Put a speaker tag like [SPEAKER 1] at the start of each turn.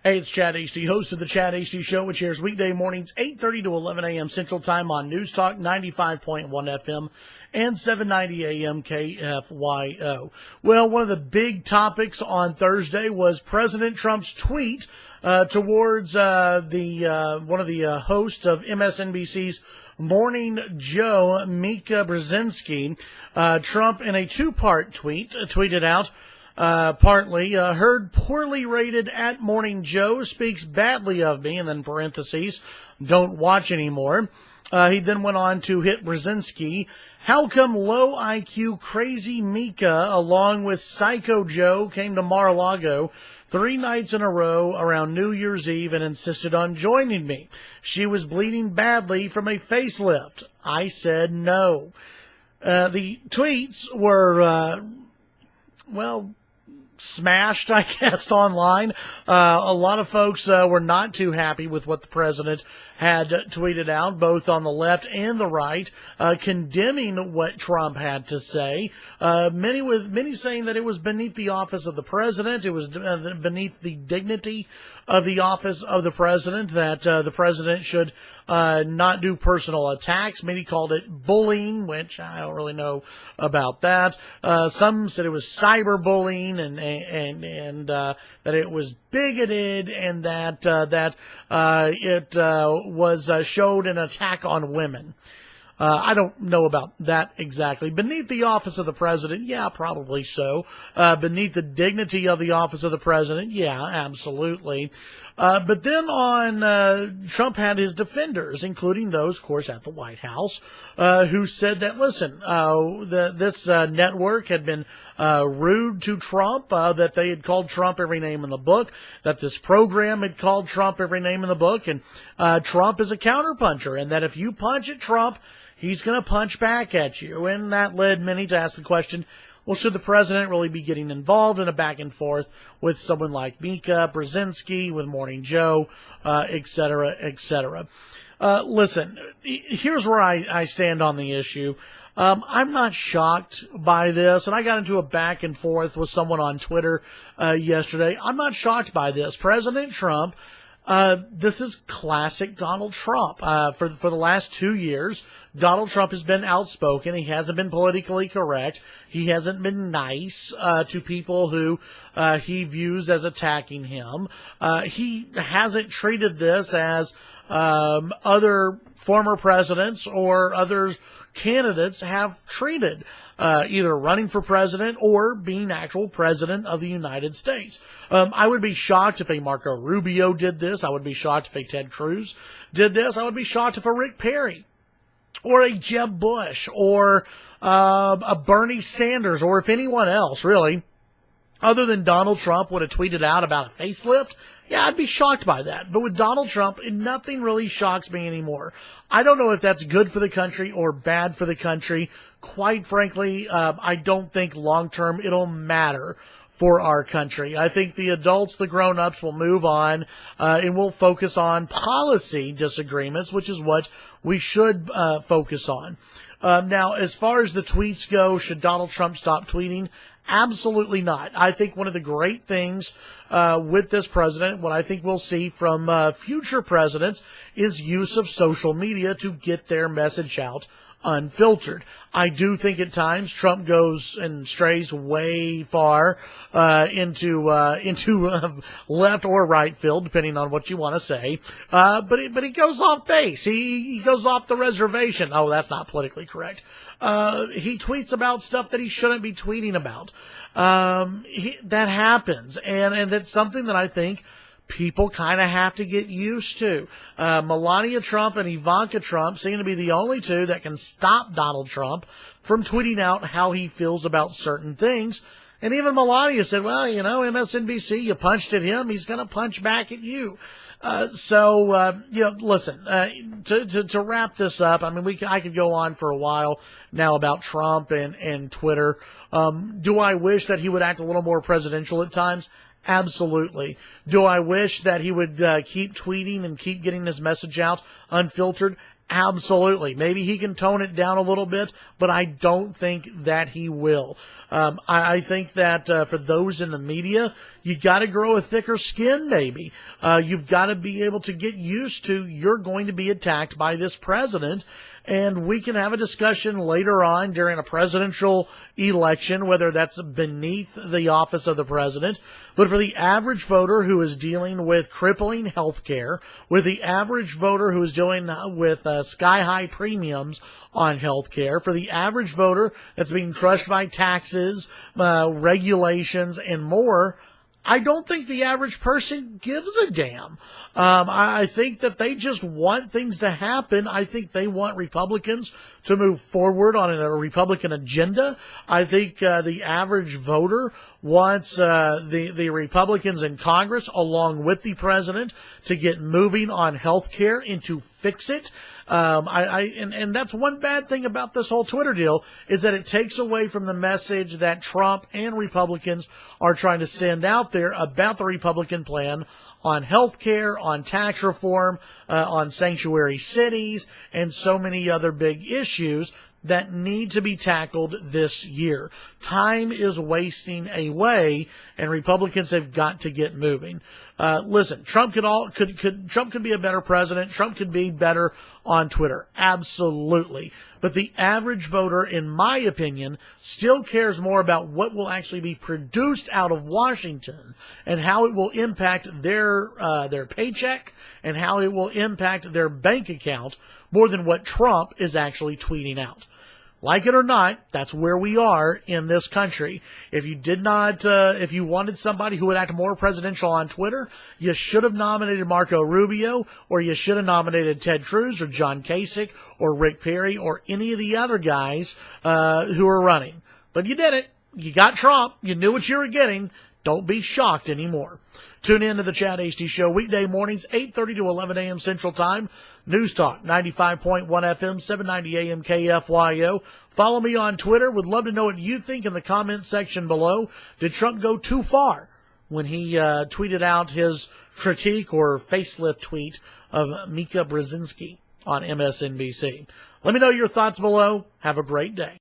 [SPEAKER 1] Hey, it's Chad HD, host of the Chad HD Show, which airs weekday mornings 8:30 to 11 a.m. Central Time on News Talk 95.1 FM and 790 AM KFYO. Well, one of the big topics on Thursday was President Trump's tweet towards one of the hosts of MSNBC's Morning Joe, Mika Brzezinski. Trump, in a two-part tweet, tweeted out, partly, heard poorly rated at Morning Joe speaks badly of me, and then parentheses, don't watch anymore. He then went on to hit Brzezinski. How come low IQ crazy Mika along with Psycho Joe came to Mar-a-Lago 3 nights in a row around New Year's Eve and insisted on joining me? She was bleeding badly from a facelift. I said no. The tweets were, smashed, I guess, online. A lot of folks were not too happy with what the president had tweeted out, both on the left and the right, condemning what Trump had to say. Many saying that it was beneath the office of the president, it was beneath the dignity of the office of the president, that the president should not do personal attacks. Many called it bullying, which I don't really know about that. Some said it was cyberbullying and that it was bigoted, and that it was showed an attack on women. I don't know about that exactly. Beneath the office of the president, yeah, probably so. Beneath the dignity of the office of the president, yeah, absolutely. But then Trump had his defenders, including those, of course, at the White House, who said that, listen, this network had been rude to Trump, that they had called Trump every name in the book, that this program had called Trump every name in the book, and Trump is a counterpuncher, and that if you punch at Trump, he's going to punch back at you. And that led many to ask the question, well, should the president really be getting involved in a back and forth with someone like Mika Brzezinski, with Morning Joe, et cetera, et cetera? Listen, here's where I stand on the issue. I'm not shocked by this, and I got into a back and forth with someone on Twitter yesterday. I'm not shocked by this. President Trump, this is classic Donald Trump. For the last 2 years, Donald Trump has been outspoken. He hasn't been politically correct. He hasn't been nice to people who he views as attacking him. He hasn't treated this as other former presidents or other candidates have treated, either running for president or being actual president of the United States. I would be shocked if a Marco Rubio did this. I would be shocked if a Ted Cruz did this. I would be shocked if a Rick Perry or a Jeb Bush or a Bernie Sanders, or if anyone else, really, other than Donald Trump, would have tweeted out about a facelift. Yeah, I'd be shocked by that. But with Donald Trump, nothing really shocks me anymore. I don't know if that's good for the country or bad for the country. Quite frankly, I don't think long-term it'll matter for our country. I think the adults, the grown-ups, will move on, and we'll focus on policy disagreements, which is what we should focus on. Now, as far as the tweets go, should Donald Trump stop tweeting? Absolutely not. I think one of the great things with this president, what I think we'll see from future presidents, is use of social media to get their message out unfiltered. I do think at times Trump goes and strays way far into left or right field, depending on what you want to say. But he goes off base. He goes off the reservation. Oh, that's not politically correct. He tweets about stuff that he shouldn't be tweeting about. That happens, and it's something that I think people kind of have to get used to. Melania Trump and Ivanka Trump seem to be the only two that can stop Donald Trump from tweeting out how he feels about certain things. And even Melania said, well, MSNBC, you punched at him, he's going to punch back at you. Listen, to wrap this up, I mean, I could go on for a while now about Trump and Twitter. Do I wish that he would act a little more presidential at times? Absolutely. Do I wish that he would keep tweeting and keep getting his message out unfiltered? Absolutely. Maybe he can tone it down a little bit, but I don't think that he will. I think that for those in the media, you got to grow a thicker skin, maybe. You've got to be able to get used to you're going to be attacked by this president, and we can have a discussion later on during a presidential election, whether that's beneath the office of the president. But for the average voter who is dealing with crippling health care, with the average voter who is dealing with sky-high premiums on health care, for the average voter that's being crushed by taxes, regulations, and more, I don't think the average person gives a damn. I think that they just want things to happen. I think they want Republicans to move forward on a Republican agenda. I think the average voter wants the Republicans in Congress, along with the president, to get moving on health care and to fix it. And that's one bad thing about this whole Twitter deal, is that it takes away from the message that Trump and Republicans are trying to send out there about the Republican plan on health care, on tax reform, on sanctuary cities, and so many other big issues that need to be tackled this year. Time is wasting away, and Republicans have got to get moving. Listen, Trump could be a better president. Trump could be better on Twitter. Absolutely. But the average voter, in my opinion, still cares more about what will actually be produced out of Washington and how it will impact their paycheck and how it will impact their bank account more than what Trump is actually tweeting out. Like it or not, that's where we are in this country. If you wanted somebody who would act more presidential on Twitter, you should have nominated Marco Rubio, or you should have nominated Ted Cruz or John Kasich or Rick Perry or any of the other guys who are running. But you did it. You got Trump. You knew what you were getting. Don't be shocked anymore. Tune in to the Chad HD Show weekday mornings, 8:30 to 11 a.m. Central Time. News Talk, 95.1 FM, 790 AM KFYO. Follow me on Twitter. Would love to know what you think in the comment section below. Did Trump go too far when he tweeted out his critique or facelift tweet of Mika Brzezinski on MSNBC? Let me know your thoughts below. Have a great day.